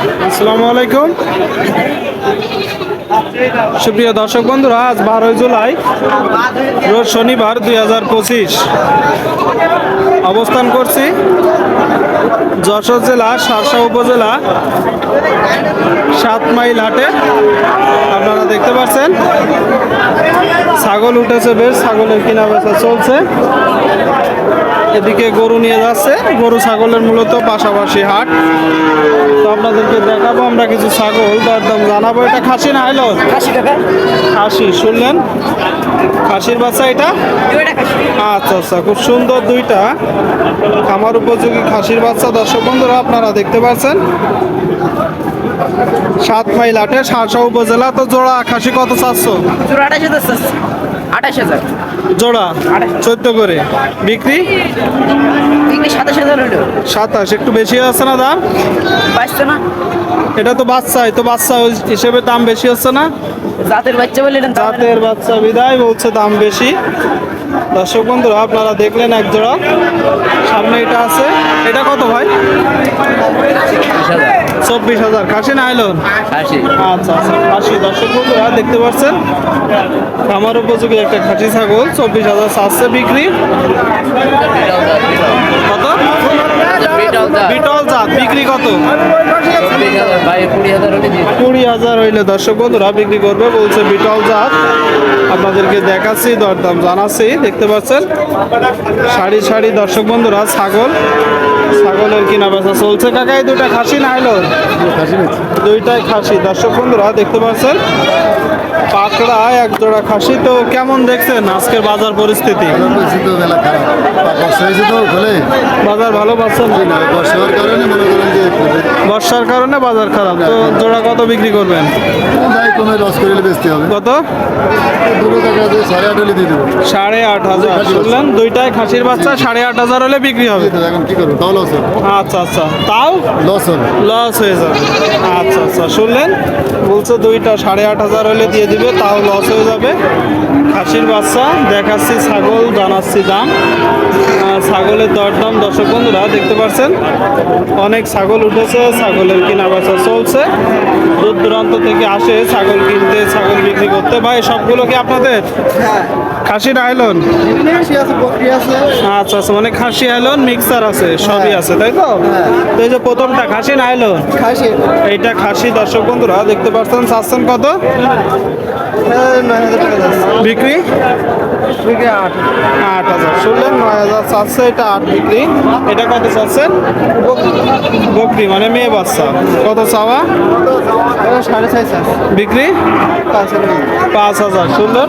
আসসালামু আলাইকুম। সুপ্রিয় দর্শক বন্ধুরা, আজ 12 জুলাই রোজ শনিবার 2025 অবস্থান করছি যশোর জেলা শার্শা উপজেলা 7 মাইল হাটে। আপনারা দেখতে পাচ্ছেন ছাগল উঠেছে, বেশ ছাগলের কিনা বেচা চলছে। এদিকে গরু নিয়ে যাচ্ছে, গরু ছাগলের মূলত পাশাপাশি হাট। তো আপনাদেরকে দেখাবো আমরা কিছু ছাগল, দরদাম জানাবো। এটা খাসি না হলো? খাসি শুনলেন, খাসির বাচ্চা এটা। আচ্ছা আচ্ছা, খুব সুন্দর দুইটা খামার উপযোগী খাসির বাচ্চা। দর্শক বন্ধুরা আপনারা দেখতে পাচ্ছেন 7 মাইল হাটে শার্শা উপজেলা। তো জোড়া খাসি কত চাচ্ছ? জোড়া 28,000 জোড়া 14 করে বিক্রি। 27,000 হলো। 27 একটু বেশি আছে না দাম? পাইছে না, এটা তো বাচ্চা, তো বাচ্চা হিসেবে দাম বেশি হচ্ছে না? জাতের বাচ্চা বলে জাতের বাচ্চা বিদায় বলছে দাম বেশি। দর্শক বন্ধুরা আপনারা দেখলেন এক জোড়া, সামনে এটা আছে। এটা কত ভাই? 24,000। খাসি না আইলন? আচ্ছা আচ্ছা, খাসি। দর্শক বন্ধুরা দেখতে পাচ্ছেন আমার উপযোগী একটা খাসি ছাগল 24,000 চাচ্ছে বিক্রি। কত? বিটল জাত বিক্রি কত? 20,000 হইলে দর্শক বন্ধুরা বিক্রি করবে বলছে, বিটল জাত। আপনাদেরকে দেখাচ্ছি, দরদাম জানাচ্ছি। দেখতে পাচ্ছেন সারি সারি দর্শক বন্ধুরা ছাগলের কিনা বেচা চলছে। কাকা এই দুটা খাসি না হলো? দুইটাই খাসি। দর্শক বন্ধুরা দেখতে পাচ্ছেন পাকড়া এক জোড়া খাসি। তো কেমন দেখছেন আজকের বাজার পরিস্থিতি? বাজার ভালো পাচ্ছেন? বর্ষার কারণে বাজার খারাপ। তো জোড়া কত বিক্রি করবেন? কত? 8,500। শুনলেন, দুইটাই খাসির বাচ্চা 8,500 হলে বিক্রি হবে। আচ্ছা আচ্ছা, তাও লস হয়ে যাবে। আচ্ছা আচ্ছা, শুনলেন বলছে দুইটা 8,500 হলে দিয়ে দিবে, তাও লস হয়ে যাবে। খাসির বাচ্চা দেখাচ্ছি, ছাগল জানাচ্ছি দাম। ছাগলের দরদাম দর্শক বন্ধুরা দেখতে পাচ্ছেন অনেক ছাগল উঠেছে, ছাগলের কিনা বেচা চলছে। দূর দূরান্ত থেকে আসে ছাগল কিনতে, ছাগল বিক্রি করতে। ভাই সবগুলো কি আপনাদের? খাসি না আইলন? আচ্ছা আচ্ছা, মানে খাসি আইলন মিক্সার আছে, সবই আছে তাই তো? তো এই যে প্রথমটা খাসি না আইলন? এইটা খাসি। দর্শক বন্ধুরা দেখতে পাচ্ছেন চাচ্ছেন কত বিক্রি? 8,000। শুনলেন 9,000 চাচ্ছে, এটা 8 বিক্রি। এটা কত চাচ্ছেন? বকরি মানে মেয়ে বাচ্চা। কত চাওয়া? 6.5 বিক্রি। 5,000। সুন্দর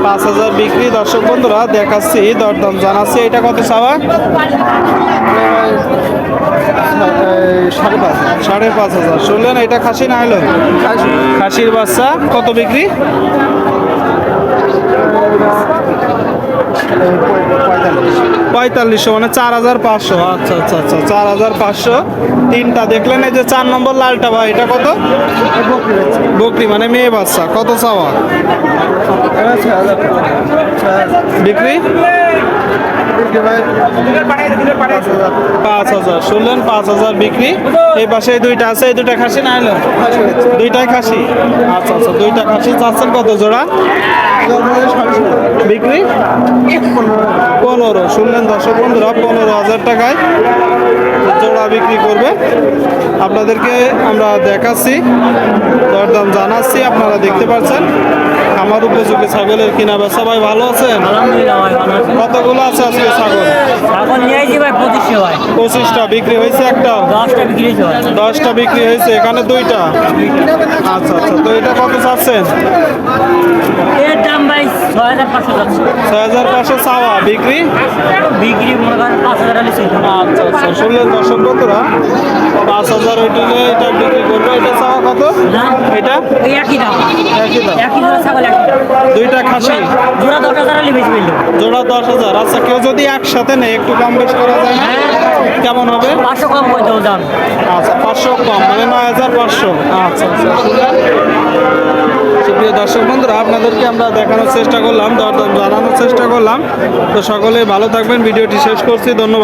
5,000 বিক্রি। দর্শক বন্ধুরা দেখাচ্ছি, দরদাম জানাচ্ছি। এটা কত চাওয়া? 5,500। শুনলেন, এটা খাসি না হলো? খাসির বাচ্চা। কত বিক্রি? 4500 মানে 4,500। আচ্ছা আচ্ছা আচ্ছা, 4,500। তিনটা দেখলেন। এই যে 4 নম্বর লালটা ভাই, এটা কত? বকরি মানে মেয়ে বাচ্চা। কত চাওয়া? বিক্রি 5,000। শুনলেন 5,000 বিক্রি। এই পাশে এই দুইটা আছে, এই দুইটা খাসি না হলো? দুইটাই খাসি। আচ্ছা আচ্ছা, দুইটা খাসি। চাচ্ছেন কত জোড়া বিক্রি? 15। শুনলেন দর্শক বন্ধুরা 15,000 টাকায় জোড়া বিক্রি করবে। আপনাদেরকে আমরা দেখাচ্ছি, দরদাম জানাচ্ছি। আপনারা দেখতে পাচ্ছেন আমার উপযোগী ছাগলের কিনা বেচা। ভাই ভালো আছেন? কতগুলো আছে আজকে ছাগল? 25টা বিক্রি হয়েছে। একটা 10টা বিক্রি হয়েছে। এখানে দুইটা। আচ্ছা আচ্ছা, তো এটা কত চাচ্ছেন? 6,500 চাওয়া, বিক্রি আচ্ছা আচ্ছা। শুনলেন দর্শক বন্ধুরা 5,000 ওইটালে এটা বিক্রি করবে। এটা চাওয়া কত? এটা একই দাম। দুইটা খাসি জোড়া 10,000। আচ্ছা, কেউ যদি একসাথে নেই একটু কম বেশ করা যায় না? কেমন হবে? 500 কম করে দেবো দাম। আচ্ছা, 500 কম মানে 9,500। আচ্ছা আচ্ছা। সুপ্রিয় দর্শক বন্ধুরা আপনাদেরকে আমরা দেখানোর চেষ্টা করলাম, দরদাম জানানোর চেষ্টা করলাম। তো সকলে ভালো থাকবেন। ভিডিওটি শেষ করছি, ধন্যবাদ।